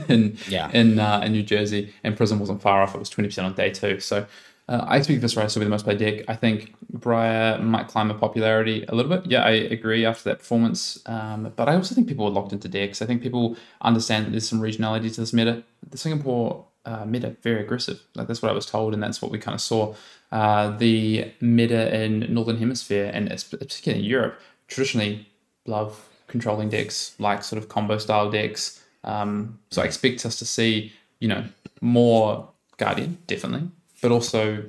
in New Jersey, and Prism wasn't far off. It was 20% on day 2. So. I expect Viscerai to be the most played deck. I think Briar might climb in popularity a little bit. Yeah, I agree after that performance. But I also think people are locked into decks. I think people understand that there's some regionality to this meta. The Singapore meta, very aggressive. Like, that's what I was told, and that's what we kind of saw. The meta in Northern Hemisphere, and particularly in Europe, traditionally love controlling decks, like sort of combo style decks. So I expect us to see, more Guardian, definitely. But also,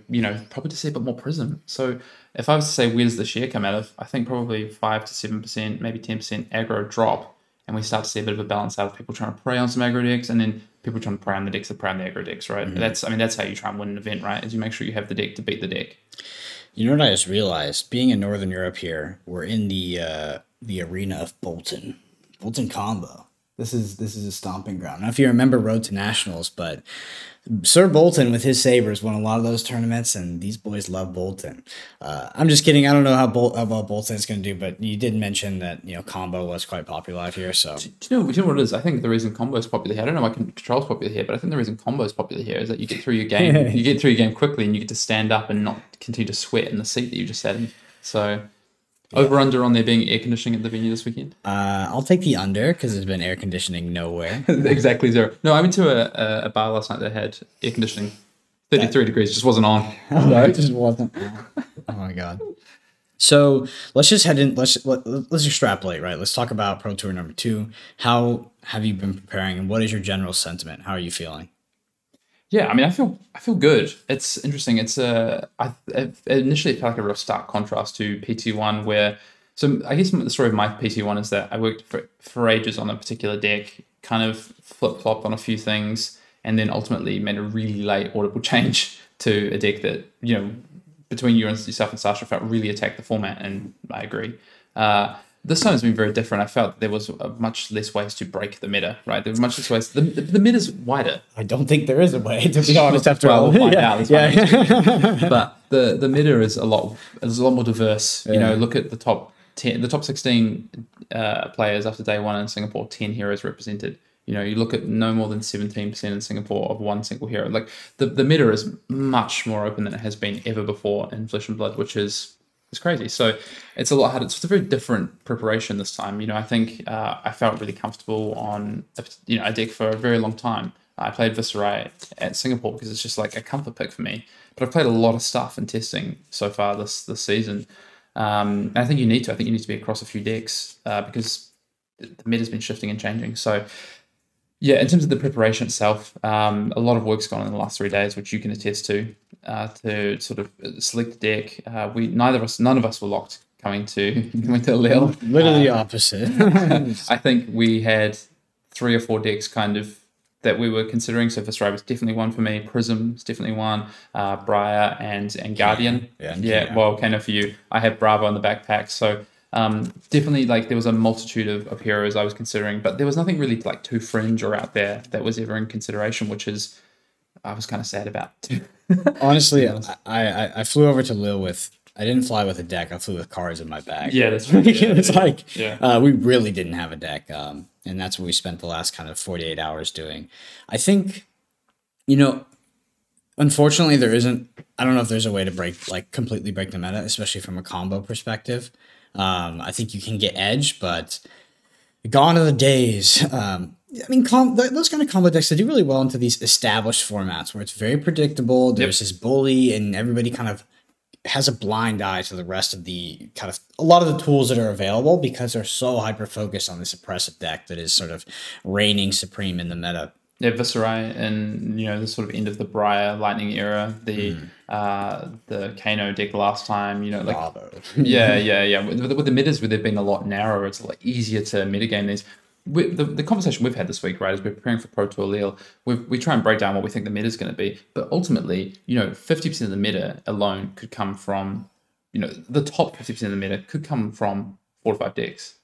probably to see a bit more Prism. So if I was to say, where does the share come out of? I think probably 5 to 7%, maybe 10% aggro drop. and we start to see a bit of a balance out of people trying to prey on some aggro decks, and then people trying to prey on the decks that prey on the aggro decks, right? That's how you try and win an event, right? Is you make sure you have the deck to beat the deck. You know what I just realized? Being in Northern Europe here, we're in the arena of Bolton combo. This is a stomping ground. I don't know if you remember Road to Nationals, but Sir Bolton with his sabers won a lot of those tournaments, and these boys love Bolton. I'm just kidding. I don't know how well Bolton is going to do, but you did mention that combo was quite popular out here. So do you know what it is? I think the reason combo is popular here. I don't know why control's popular here, but I think the reason combo is popular here is that you get through your game. You get through your game quickly, and you get to stand up and not continue to sweat in the seat that you just sat in. So. Over under on there being air conditioning at the venue this weekend? I'll take the under because there's been air conditioning nowhere. Exactly 0. No, I went to a bar last night that had air conditioning. 33 degrees, just wasn't on. No, it just wasn't. Oh my god. So let's just head in. Let's extrapolate, right? Let's talk about Pro Tour number 2. How have you been preparing, and what is your general sentiment? How are you feeling? Yeah, I mean, I feel good. It's interesting. It's I initially felt like a real stark contrast to PT1, where I guess the story of my PT1 is that I worked for ages on a particular deck, kind of flip flopped on a few things, and then ultimately made a really late audible change to a deck that between yourself and Sasha felt really attacked the format, and I agree. This time has been very different. I felt there was much less ways to break the meta, right? There were much less ways. The meta's wider. I don't think there is a way, to be honest, after all. We'll find out. But the meta is a lot more diverse. Yeah. Look at the top 16 players after day 1 in Singapore, 10 heroes represented. You look at no more than 17% in Singapore of one single hero. Like the meta is much more open than it has been ever before in Flesh and Blood, which is crazy. So it's a lot harder. It's a very different preparation this time. I think I felt really comfortable on a deck for a very long time. I played Viserai at Singapore because it's just like a comfort pick for me. But I've played a lot of stuff in testing so far this season. And I think you need to. I think you need to be across a few decks because the meta's been shifting and changing. So yeah, in terms of the preparation itself, a lot of work's gone on in the last 3 days, which you can attest to sort of select the deck. None of us were locked coming to Lille. Literally the opposite. I think we had 3 or 4 decks kind of that we were considering. So Viserai was definitely one for me. Prism's definitely one. Briar and Guardian. Yeah. Well, Kano for you. I had Bravo in the backpack. So definitely there was a multitude of heroes I was considering, but there was nothing really too fringe or out there that was ever in consideration, which is I was kind of sad about. Honestly, I flew over to Lille I didn't fly with a deck. I flew with cards in my bag. Yeah, that's right. We really didn't have a deck. And that's what we spent the last kind of 48 hours doing. I think, unfortunately there isn't, I don't know if there's a way to completely break the meta, especially from a combo perspective. I think you can get edge, but gone are the days. Those kind of combo decks, they do really well into these established formats where it's very predictable. There's this bully, and everybody kind of has a blind eye to the rest of the a lot of the tools that are available because they're so hyper focused on this oppressive deck that is sort of reigning supreme in the meta. Yeah, Viserai and the sort of end of the Briar Lightning era, the Kano deck last time, Bravo. yeah. With the metas, where they've been a lot narrower, it's a lot easier to metagame these. The conversation we've had this week, right, is we're preparing for Pro Tour Lille. We try and break down what we think the meta is going to be, but ultimately, 50% of the meta alone could come from, the top 50% of the meta could come from 4 to 5 decks.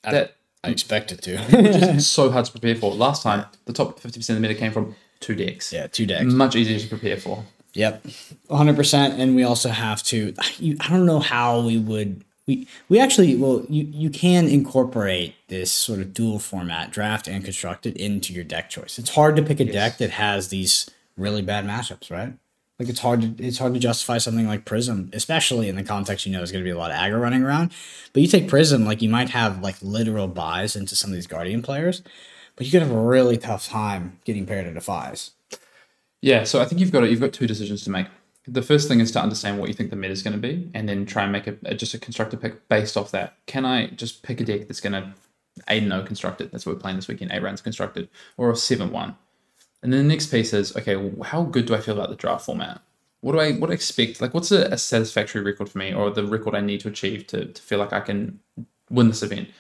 I expect it to. Which is so hard to prepare for. Last time, the top 50% of the meta came from 2 decks. Yeah, 2 decks. Much easier to prepare for. Yep, 100%. And we also have to, I don't know how we would, we actually, well, you can incorporate this sort of dual format, draft and constructed, into your deck choice. It's hard to pick a deck that has these really bad matchups, right? It's hard to justify something like Prism, especially in the context there's going to be a lot of aggro running around. But you take Prism, you might have literal buys into some of these Guardian players, but you could have a really tough time getting paired into 5s. Yeah, so I think you've got 2 decisions to make. The first thing is to understand what you think the meta is going to be, and then try and make just a constructed pick based off that. Can I just pick a deck that's going to 8-0 constructed? That's what we're playing this weekend, 8 rounds constructed, or a 7-1. And then the next piece is, okay, how good do I feel about the draft format? What do I expect? What's a satisfactory record for me, or the record I need to achieve to feel like I can win this event?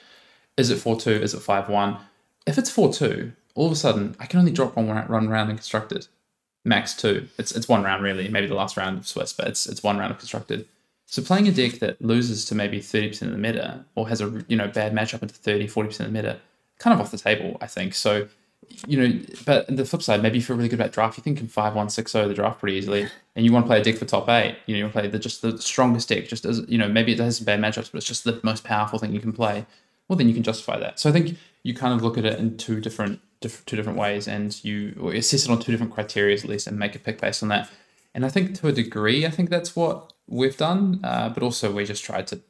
Is it 4-2? Is it 5-1? If it's 4-2, all of a sudden I can only drop one run round in constructed, max 2. It's one round really, maybe the last round of Swiss, but it's one round of constructed. So playing a deck that loses to maybe 30% of the meta, or has a bad matchup into 30-40% of the meta, kind of off the table, I think. So, but on the flip side, maybe you feel really good about draft. You think you can 5-1, 6-0 the draft pretty easily, and you want to play a deck for top 8. You want to play just the strongest deck, just as maybe it has some bad matchups, but it's just the most powerful thing you can play. Well, then you can justify that. So I think you kind of look at it in two different ways, and you assess it on 2 different criteria at least, and make a pick based on that. And I think to a degree, I think that's what we've done. But also we just tried to,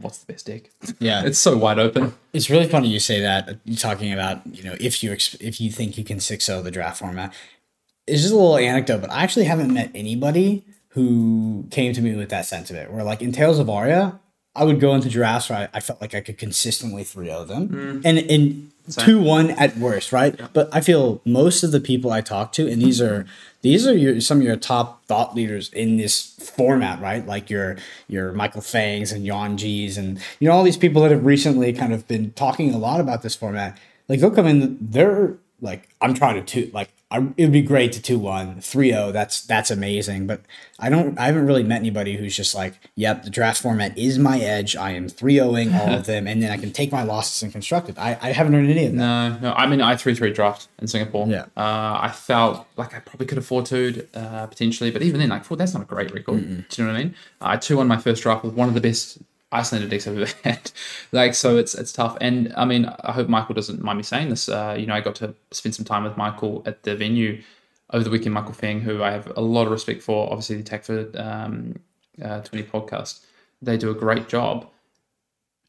what's the best deck? Yeah, it's so wide open. It's really funny you say that. You're talking about if you think you can 6-0 the draft format. It's just a little anecdote, but I actually haven't met anybody who came to me with that sentiment. Where like in Tales of Aria, I would go into drafts where I felt like I could consistently 3-0 them, and 2-1 at worst, right? Yeah. But I feel most of the people I talk to, and these are some of your top thought leaders in this format, right? Like your Michael Fangs and Yon G's, and all these people that have recently kind of been talking a lot about this format. Like they'll come in, they're like, I'm trying to it would be great to 2-1, 3-0. That's amazing. But I haven't really met anybody who's just like, yep, the draft format is my edge. I am 3-0ing all of them, and then I can take my losses in constructed. I haven't heard any of that. No. I mean, I 3-3 draft in Singapore. Yeah. I felt like I probably could have 4-2'd potentially, but even then, like, that's not a great record. Mm-mm. Do you know what I mean? I 2-1 my first draft with one of the best isolated decks I've ever had. So it's tough. And I mean, I hope Michael doesn't mind me saying this. I got to spend some time with Michael at the venue over the weekend. Michael Feng, who I have a lot of respect for, obviously the Attack for 20 podcast. They do a great job.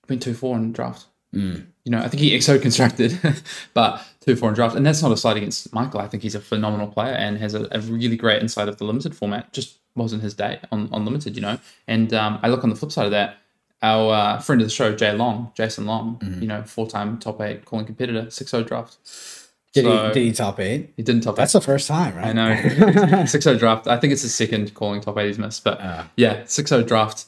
Went 2-4 in draft. I think he XO constructed, but 2-4 in draft. And that's not a slight against Michael. I think he's a phenomenal player and has a really great insight of the limited format. Just wasn't his day on limited, And I look on the flip side of that. Our friend of the show, Jason Long, 4-time top 8 calling competitor, 6-0 draft. Did he top 8? He didn't top 8. That's the first time, right? I know. 6-0 draft. I think it's his second calling top 8 he's missed. But 6-0 draft.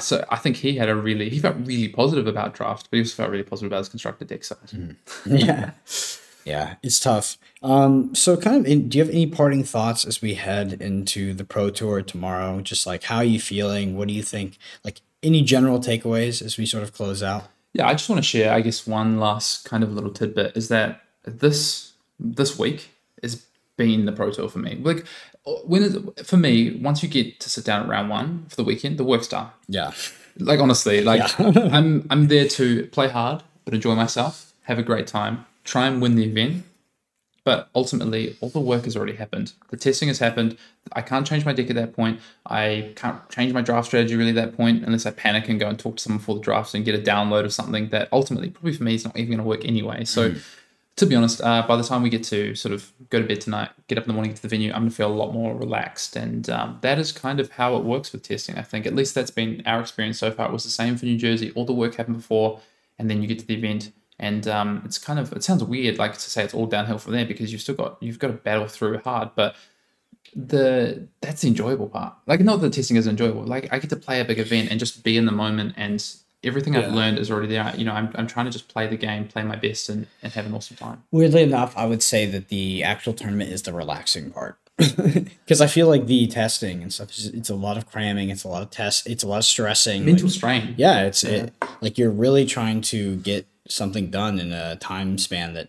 So I think he felt really positive about draft, but he also felt really positive about his constructed deck side. Yeah, it's tough. So kind of, do you have any parting thoughts as we head into the Pro Tour tomorrow? Just like, how are you feeling? What do you think? Like, any general takeaways as we sort of close out? Yeah, I just want to share, I guess, one last kind of little tidbit is that this week has been the Pro Tour for me. Like, for me, once you get to sit down at round 1 for the weekend, the work's done. Yeah. Like, honestly, I'm there to play hard, but enjoy myself, have a great time, try and win the event. But ultimately, all the work has already happened. The testing has happened. I can't change my deck at that point. I can't change my draft strategy really at that point unless I panic and go and talk to someone before the draft and get a download of something that ultimately, probably for me, is not even going to work anyway. So to be honest, by the time we get to sort of go to bed tonight, get up in the morning, get to the venue, I'm going to feel a lot more relaxed. And that is kind of how it works with testing, I think. At least that's been our experience so far. It was the same for New Jersey. All the work happened before, and then you get to the event. And it's kind of, it sounds weird, like to say it's all downhill from there because you've got to battle through hard, but that's the enjoyable part. Like, not that testing is enjoyable. Like, I get to play a big event and just be in the moment, and everything I've learned is already there. I'm trying to just play the game, play my best, and have an awesome time. Weirdly enough, I would say that the actual tournament is the relaxing part. Because I feel like the testing and stuff, it's a lot of cramming, it's a lot of tests, it's a lot of stressing. Mental strain. Yeah, like you're really trying to get something done in a time span that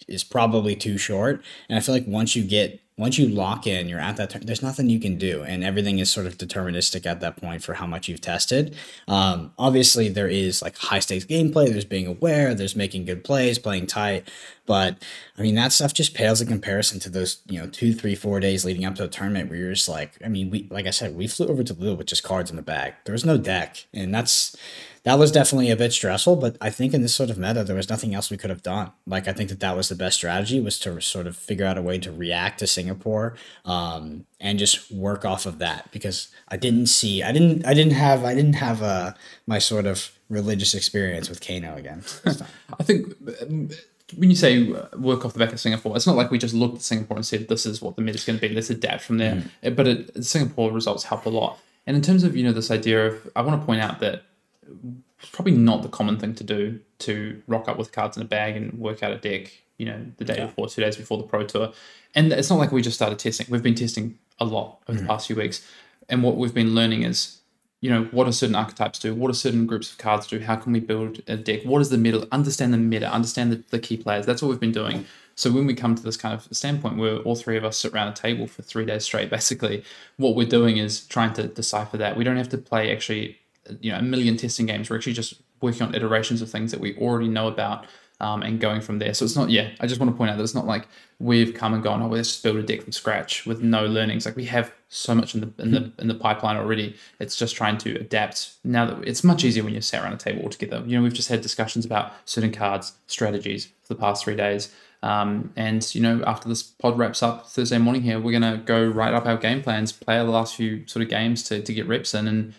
is probably too short. And I feel like once you lock in, you're at that there's nothing you can do, and everything is sort of deterministic at that point for how much you've tested. Obviously there is like high stakes gameplay, there's being aware, there's making good plays, playing tight, but I mean that stuff just pales in comparison to those 2, 3, 4 days leading up to a tournament where you're just like, I mean, we flew over to Lille with just cards in the bag. There was no deck, and that was definitely a bit stressful, but I think in this sort of meta, there was nothing else we could have done. Like, I think that was the best strategy, was to sort of figure out a way to react to Singapore, and just work off of that, because I didn't have my sort of religious experience with Kano again. I think when you say work off the back of Singapore, it's not like we just looked at Singapore and said, this is what the meta is going to be, let's adapt from there. But Singapore results helped a lot. And in terms of, this idea of, I want to point out that it's probably not the common thing to do to rock up with cards in a bag and work out a deck, the day before, 2 days before the Pro Tour. And it's not like we just started testing. We've been testing a lot over the past few weeks. And what we've been learning is, what do certain archetypes do? What do certain groups of cards do? How can we build a deck? What is the meta? Understand the meta, understand the key players. That's what we've been doing. So when we come to this kind of standpoint where all three of us sit around a table for 3 days straight, basically, what we're doing is trying to decipher that. We don't have to play actually, a million testing games. We're actually just working on iterations of things that we already know about, and going from there. So it's not, I just want to point out that it's not like we've come and gone, let's just build a deck from scratch with no learnings. Like we have so much in the pipeline already. It's just trying to adapt. Now that it's much easier when you're sat around a table all together. We've just had discussions about certain cards, strategies for the past 3 days. And after this pod wraps up Thursday morning here, we're going to go write up our game plans, play the last few sort of games to get reps in,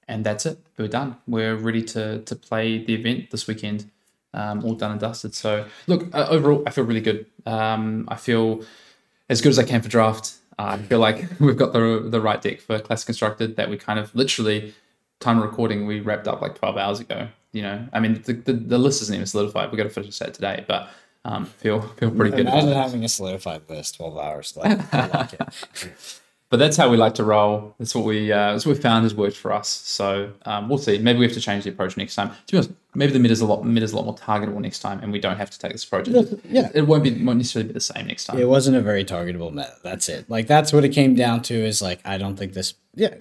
and that's it. We're done. We're ready to play the event this weekend. All done and dusted. So look, overall, I feel really good. I feel as good as I can for draft. I feel like we've got the right deck for Classic Constructed that we kind of literally, time of recording, we wrapped up like 12 hours ago. I mean, the list isn't even solidified. We've got to finish that today, but feel pretty good. Imagine having a solidified list, 12 hours. I like it. But that's how we like to roll. That's what we found has worked for us. So we'll see. Maybe we have to change the approach next time. To be honest, maybe the mid is a lot more targetable next time, and we don't have to take this approach. Yeah, it won't necessarily be the same next time. It wasn't a very targetable meta. That's it. Like that's what it came down to. Is like I don't think this. Yeah,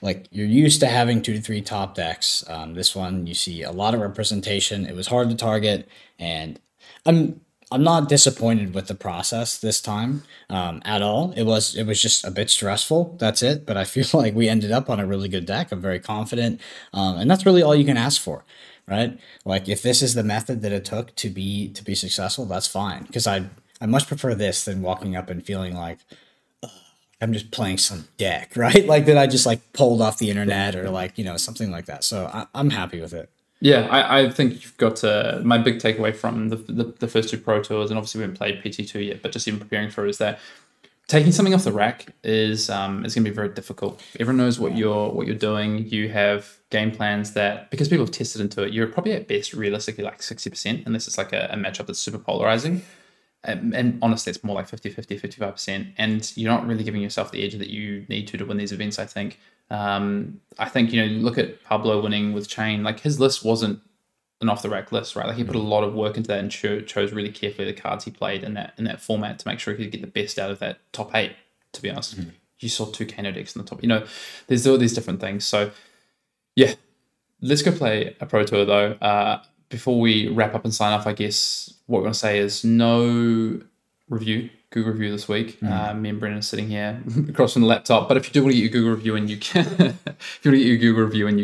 like you're used to having 2 to 3 top decks. This one you see a lot of representation. It was hard to target, and I'm not disappointed with the process this time at all. It was just a bit stressful. That's it. But I feel like we ended up on a really good deck. I'm very confident. And that's really all you can ask for, right? Like if this is the method that it took to be successful, that's fine. Because I much prefer this than walking up and feeling like I'm just playing some deck, right? Like that I just like pulled off the internet or like, something like that. So I'm happy with it. Yeah, I think you've got my big takeaway from the first 2 Pro Tours, and obviously we haven't played PT2 yet, but just even preparing for it, is that taking something off the rack is going to be very difficult. Everyone knows what you're doing. You have game plans that, because people have tested into it, you're probably at best realistically like 60%, unless it's like a matchup that's super polarizing. And honestly, it's more like 50-50, 55%. And you're not really giving yourself the edge that you need to win these events, I think. I think, look at Pablo winning with Chain, like his list wasn't an off the rack list, right? Like he put a lot of work into that and chose really carefully the cards he played in that format to make sure he could get the best out of that top 8, to be honest. You saw 2 Kano decks in the top, there's all these different things. So yeah, let's go play a Pro Tour though. Before we wrap up and sign off, I guess what we're going to say is no Google review this week. Me and Brendan are sitting here across from the laptop. But if you do want to get your Google review and you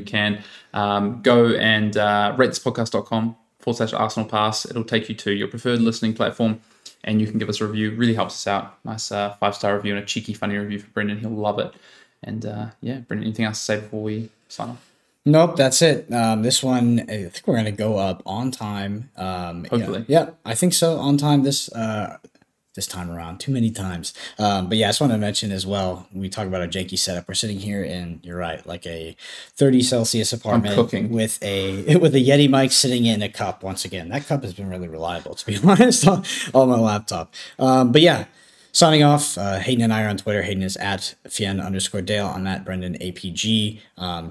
can, go and ratethispodcast.com/Arsenal Pass. It'll take you to your preferred listening platform and you can give us a review. Really helps us out. Nice 5-star review and a cheeky, funny review for Brendan. He'll love it. And Brendan, anything else to say before we sign off? Nope, that's it. This one, I think we're going to go up on time. Hopefully. Yeah, I think so. On time this time around. Too many times. But yeah, I just want to mention as well, we talk about our janky setup. We're sitting here in, you're right, like a 30 Celsius apartment with a Yeti mic sitting in a cup. Once again, that cup has been really reliable, to be honest, on my laptop. But yeah, signing off, Hayden and I are on Twitter. Hayden is at Fien_Dale. I'm at Brendan APG.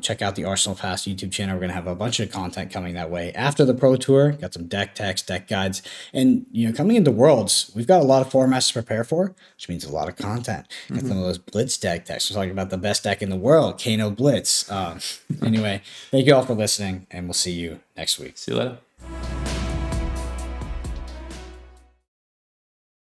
Check out the Arsenal Pass YouTube channel. We're going to have a bunch of content coming that way after the Pro Tour. Got some deck techs, deck guides. And, coming into Worlds, we've got a lot of formats to prepare for, which means a lot of content. Got some of those Blitz deck techs. We're talking about the best deck in the world, Kano Blitz. Anyway, thank you all for listening, and we'll see you next week. See you later.